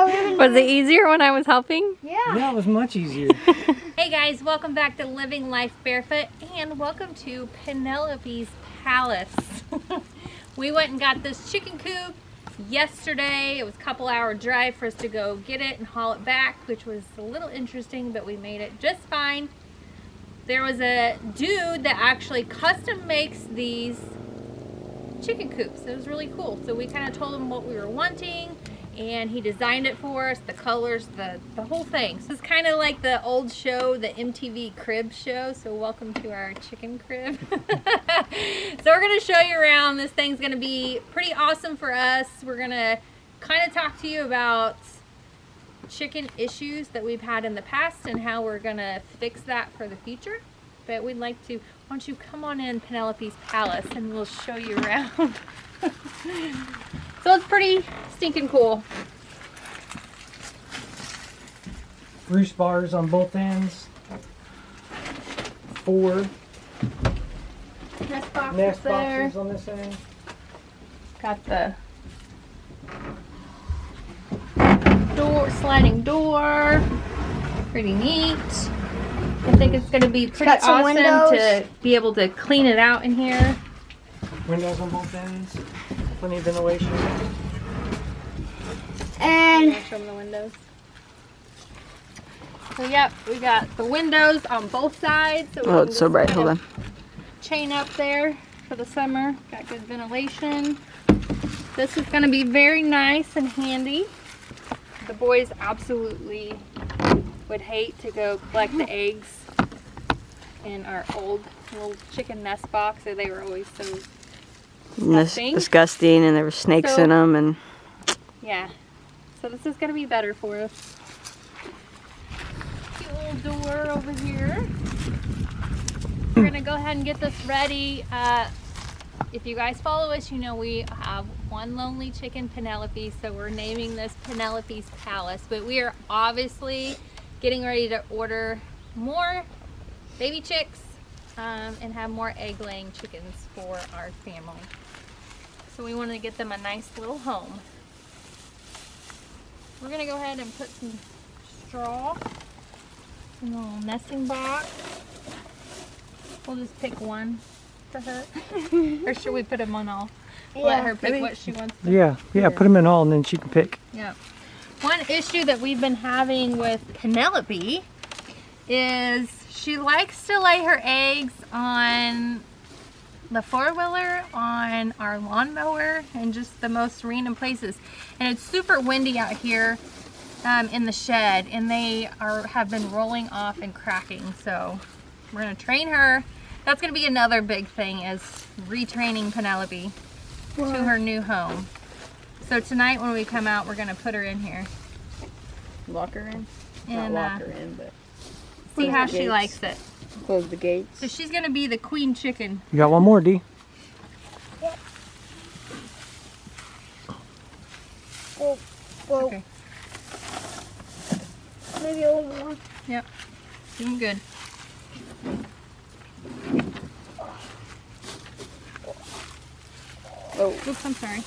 Was it easier when I was helping? Yeah, it was much easier. Hey guys, welcome back to Living Life Barefoot and welcome to Penelope's Palace. We went and got this chicken coop yesterday. It was a couple-hour drive for us to go get it and haul it back, which was a little interesting, but we made it just fine. There was a dude that actually custom makes these chicken coops. It was really cool. So we kind of told him what we were wanting and he designed it for us, the colors, the whole thing. So it's kind of like the old show, the MTV crib show. So welcome to our chicken crib. So we're gonna show you around. This thing's gonna be pretty awesome for us. We're gonna kind of talk to you about chicken issues that we've had in the past and how we're gonna fix that for the future. But we'd like to, why don't you come on in Penelope's Palace and we'll show you around. So it's pretty stinking cool. Roost bars on both ends. 4 Nest boxes nest there. boxes on this end. Got the door, sliding door. Pretty neat. I think it's going to be pretty awesome to be able to clean it out in here. Windows on both ends. Plenty of ventilation. And show them the windows. So yep, we got the windows on both sides. So Oh, it's so bright. Hold on. Chain up there for the summer. Got good ventilation. This is going to be very nice and handy. The boys absolutely would hate to go collect the eggs in our old little chicken nest box. So they were always so disgusting, and there were snakes in them, and yeah. So this is going to be better for us. Cute little door over here. We're going to go ahead and get this ready. If you guys follow us, you know we have one lonely chicken, Penelope, so we're naming this Penelope's Palace. But we are obviously getting ready to order more baby chicks and have more egg-laying chickens for our family. So we want to get them a nice little home. We're going to go ahead and put some straw in a little nesting box. We'll just pick one for her. Or should we put them on all? Let her pick what she wants to. Yeah, put them in all and then she can pick. Yeah. One issue that we've been having with Penelope is she likes to lay her eggs on the four-wheeler, on our lawnmower, and just the most random places. And it's super windy out here in the shed, and they have been rolling off and cracking. So we're gonna train her. That's gonna be another big thing, is retraining Penelope to her new home. So tonight when we come out, we're gonna put her in here. lock her in. And Not lock her in, but see how she likes it. close the gates. So she's gonna be the queen chicken. You got one more, D? Yep. Whoa. Okay. Maybe a little more. Yep. Doing good. Oh, Oops, I'm sorry.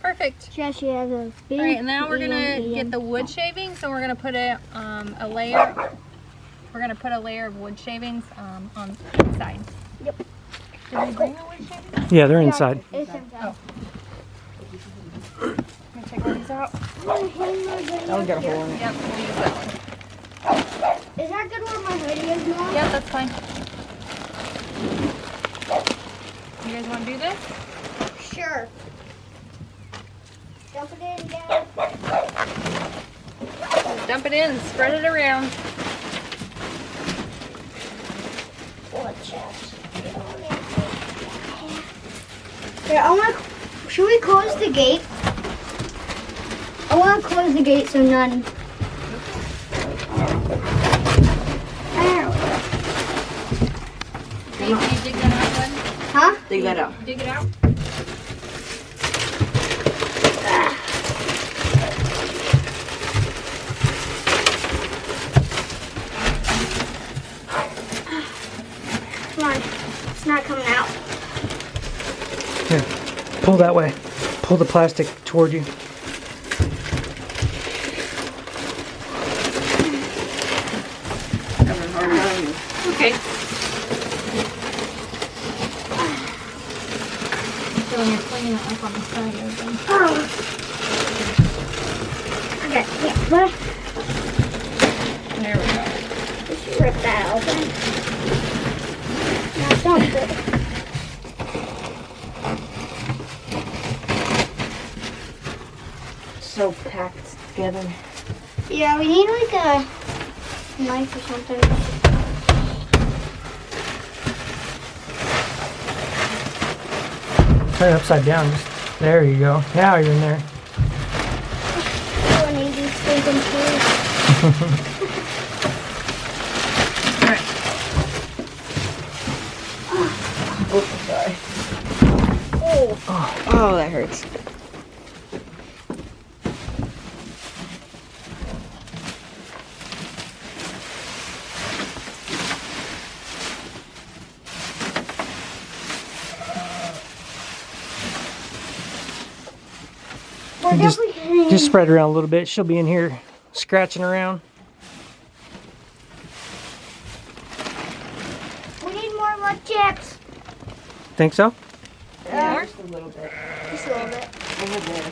Perfect. She has a big. All right, and now we're gonna get the wood shavings, and we're gonna put a layer. We're gonna put a layer of wood shavings on the inside. Yep. Did we bring the wood shavings? Yeah, they're inside. It's inside. Oh. I'm gonna take all these out. I'll get a hole in it. Yep, we'll use that one. Is that good where my hoodie is now? Yep, that's fine. You guys want to do this? Sure. Dump it in, Dad. Just dump it in and spread it around. Watch out. Here, should we close the gate? I want to close the gate so none. Can you dig that out, bud? Huh? Dig that out. Dig it out. Come on. It's not coming out. Here, pull that way. pull the plastic toward you. Okay. So when you're cleaning it like on the side open. Oh. Okay, yeah, but There we go. just rip that open. Now don't do it. So packed together. Yeah, we need like a knife or something. Turn it upside down. Just, there you go. Now you're in there. I need these stinking shoes. Oh, sorry. Oh. Oh, that hurts. We're Just- definitely getting... Just spread around a little bit. She'll be in here scratching around. We need more mud chips. Think so? Yeah, just a little bit. Just a little bit. Over there.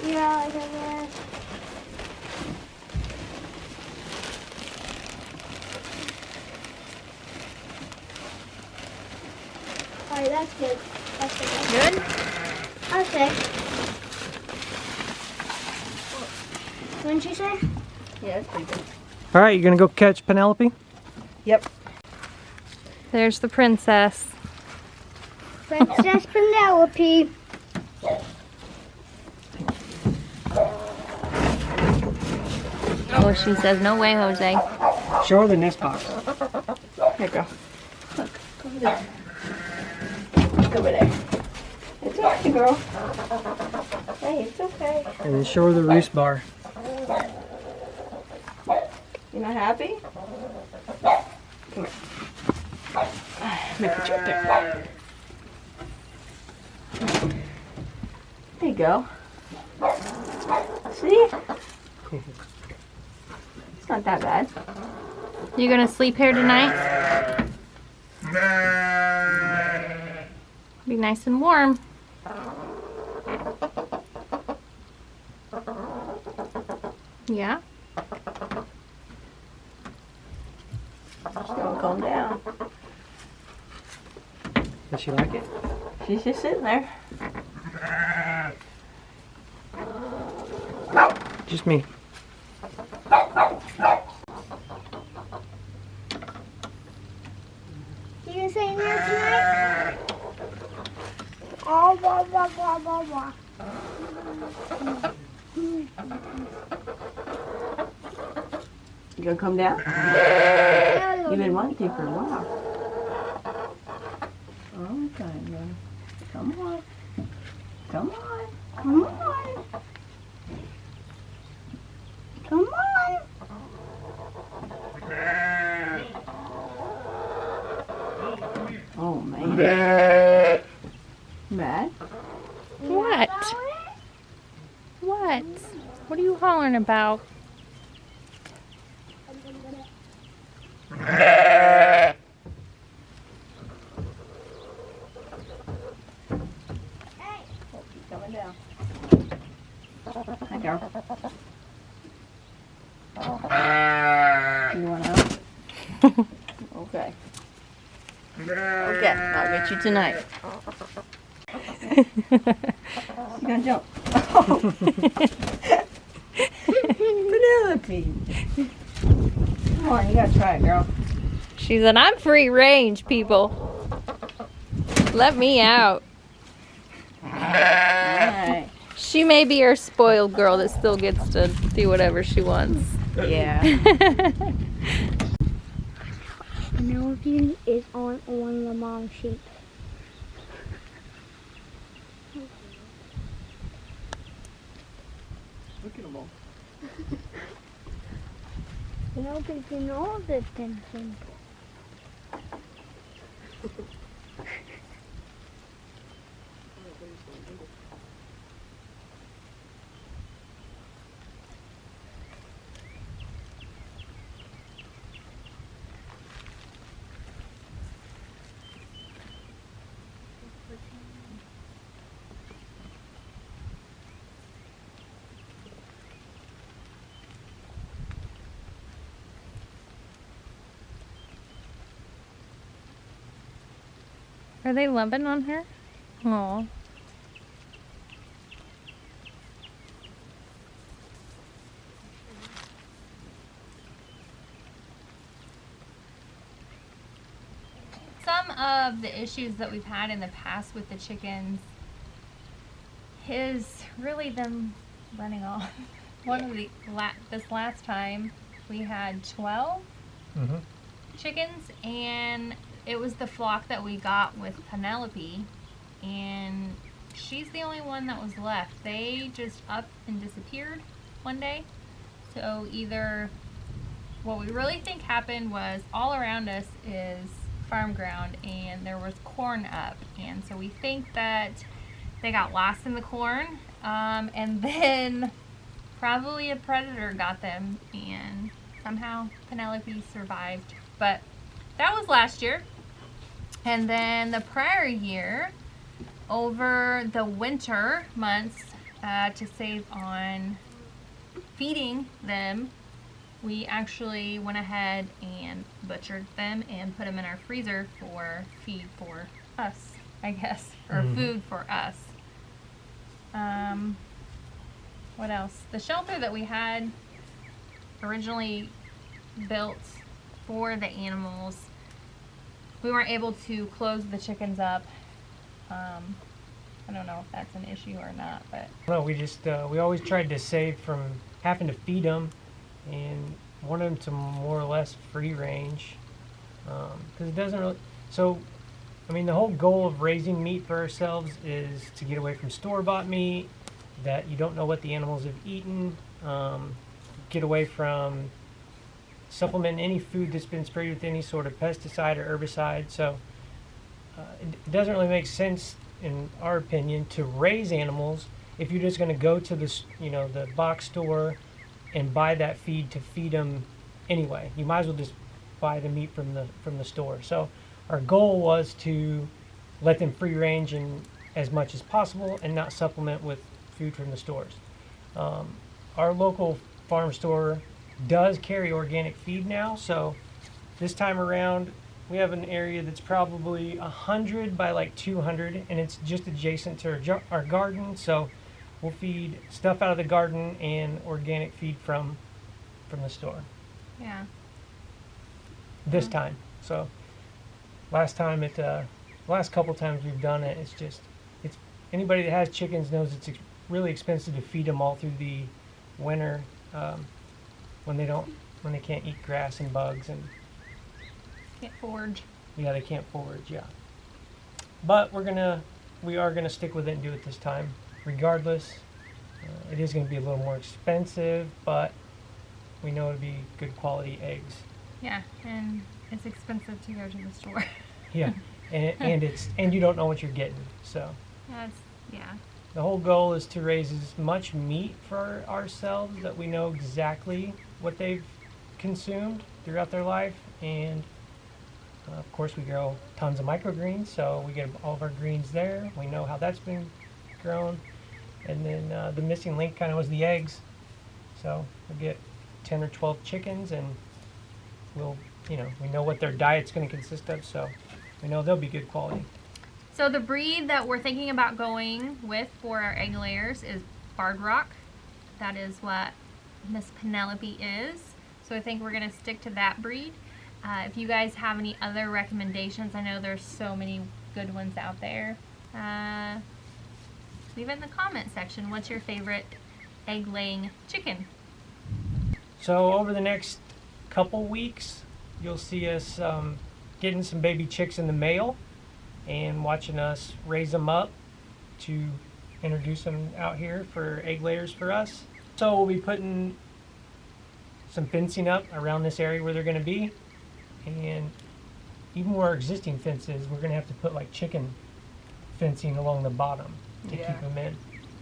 Yeah, I got that. Alright, that's good. That's good. Good? Okay. Wouldn't you say? Yeah, that's pretty good. All right, you gonna go catch Penelope? Yep. There's the princess. Princess Penelope. Oh, she says, no way, Jose. Show her the nest box. Here you go. Look, over there. Look over there. It's okay, girl. Hey, it's okay. And then show her the roost bar. You not happy? Come here. Let me put you up there. There you go. See? It's not that bad. You gonna sleep here tonight? Be nice and warm. Yeah? She's gonna calm down. Does she like it? She's just sitting there. Just me. You gonna stay in there tonight? Oh, blah, blah, blah, blah, blah. You gonna come down? You've been wanting to for a while. Okay, then. Come on. Come on. Come on. Come on. Oh, man. Mad? What? What? What are you hollering about? Keep coming down. Hi, girl. You want out? Okay. Okay, I'll get you tonight. You gonna jump? Oh. Penelope. Come on, you gotta try it, girl. She said, I'm free range, people. Let me out. Alright. She may be our spoiled girl that still gets to do whatever she wants. Yeah. Penelope is on one of the mom sheep. Look at them all. Penelope can all this dancing. Are they loving on her? Aw. Some of the issues that we've had in the past with the chickens is really them running off. One of the this last time we had 12 chickens, and it was the flock that we got with Penelope, and she's the only one that was left. They just up and disappeared one day. So either what we really think happened was all around us is farm ground and there was corn up, and so we think that they got lost in the corn, and then probably a predator got them and somehow Penelope survived. But that was last year. And then the prior year, over the winter months, to save on feeding them, we actually went ahead and butchered them and put them in our freezer for feed for us, I guess, or food for us. What else? The shelter that we had originally built for the animals, we weren't able to close the chickens up. I don't know if that's an issue or not, but No, we just we always tried to save from having to feed them and wanted them to more or less free range, because it doesn't really. So, I mean, the whole goal of raising meat for ourselves is to get away from store-bought meat that you don't know what the animals have eaten. Get away from supplementing any food that's been sprayed with any sort of pesticide or herbicide. So it doesn't really make sense, in our opinion, to raise animals if you're just going to go to the the box store and buy that feed to feed them anyway. You might as well just buy the meat from the store. So our goal was to let them free range and as much as possible and not supplement with food from the stores. Our local farm store does carry organic feed now, so this time around we have an area that's probably 100 by like 200, and it's just adjacent to our garden, so we'll feed stuff out of the garden and organic feed from the store. yeah. This time. So last couple times we've done it, it's anybody that has chickens knows it's really expensive to feed them all through the winter, when they can't eat grass and bugs and Can't forage. yeah, they can't forage, yeah. But we are gonna stick with it and do it this time regardless. It is gonna be a little more expensive, but we know it'll be good quality eggs. Yeah, and it's expensive to go to the store. Yeah, and you don't know what you're getting. So Yeah. the whole goal is to raise as much meat for ourselves that we know exactly what they've consumed throughout their life, and of course we grow tons of microgreens, so we get all of our greens there. We know how that's been grown, and then the missing link kind of was the eggs. So we'll get 10 or 12 chickens, and we know what their diet's going to consist of, so we know they'll be good quality. So the breed that we're thinking about going with for our egg layers is Barred Rock. That is what Miss Penelope is. So I think we're going to stick to that breed. If you guys have any other recommendations, I know there's so many good ones out there. Leave it in the comment section. What's your favorite egg laying chicken? So over the next couple weeks, you'll see us getting some baby chicks in the mail and watching us raise them up to introduce them out here for egg layers for us. So we'll be putting some fencing up around this area where they're going to be, and even where our existing fence is, we're going to have to put like chicken fencing along the bottom to keep them in.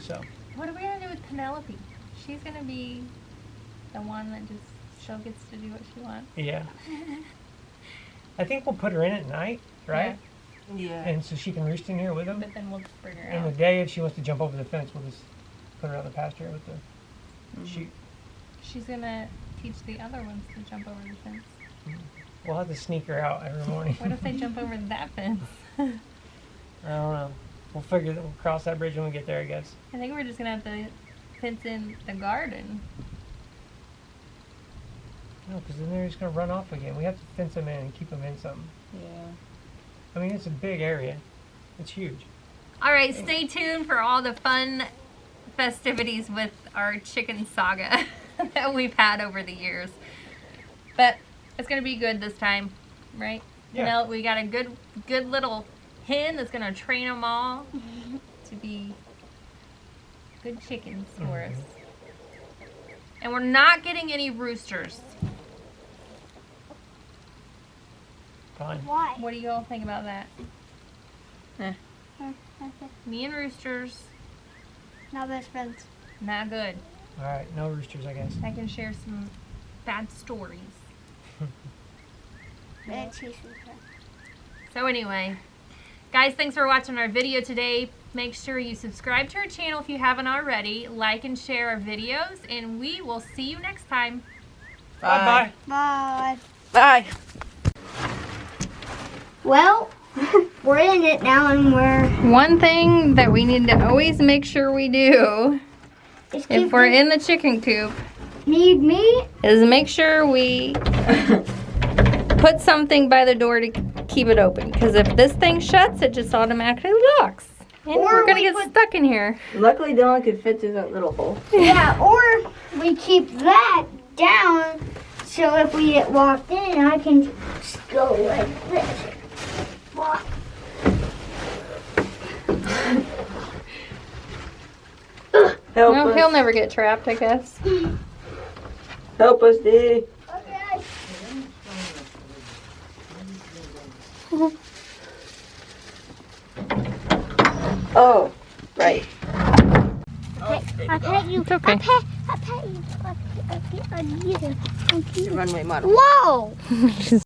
So What are we going to do with Penelope? She's going to be the one that she gets to do what she wants. yeah, I think we'll put her in at night, right? Yeah. And so she can roost in here with them. But then we'll bring her In the out. day, if she wants to jump over the fence, we'll just put her out in the pasture with the sheep. She's going to teach the other ones to jump over the fence. We'll have to sneak her out every morning. What if they jump over that fence? I don't know. We'll cross that bridge when we get there, I guess. I think we're just gonna have to fence in the garden. No, because then they're just gonna run off again. We have to fence them in and keep them in something. Yeah. I mean, it's a big area. It's huge. All right, stay tuned for all the fun festivities with our chicken saga that we've had over the years. But it's gonna be good this time, right? Yeah. You know, we got a good little hen that's gonna train them all to be good chickens for us. And we're not getting any roosters. Fine. Why? What do you all think about that? Me and roosters, Not best friends. not good. All right, no roosters, I guess. I can share some bad stories. So anyway, guys, thanks for watching our video today. Make sure you subscribe to our channel if you haven't already. Like and share our videos, and we will see you next time. Bye-bye. Bye. Bye. Well, we're in it now, and we're. One thing that we need to always make sure we do if we're in the chicken coop Need me? is make sure we put something by the door to keep it open. Because if this thing shuts, it just automatically locks. And Or we're going to we get put- stuck in here. Luckily, Dylan could fit through that little hole. Yeah, or we keep that down, so if we get locked in, I can just go like this. Walk. Help No, us. he'll never get trapped, I guess. Help us, D. Okay. Oh, right. I pet you. It's okay. I pet you. The runway model. Whoa!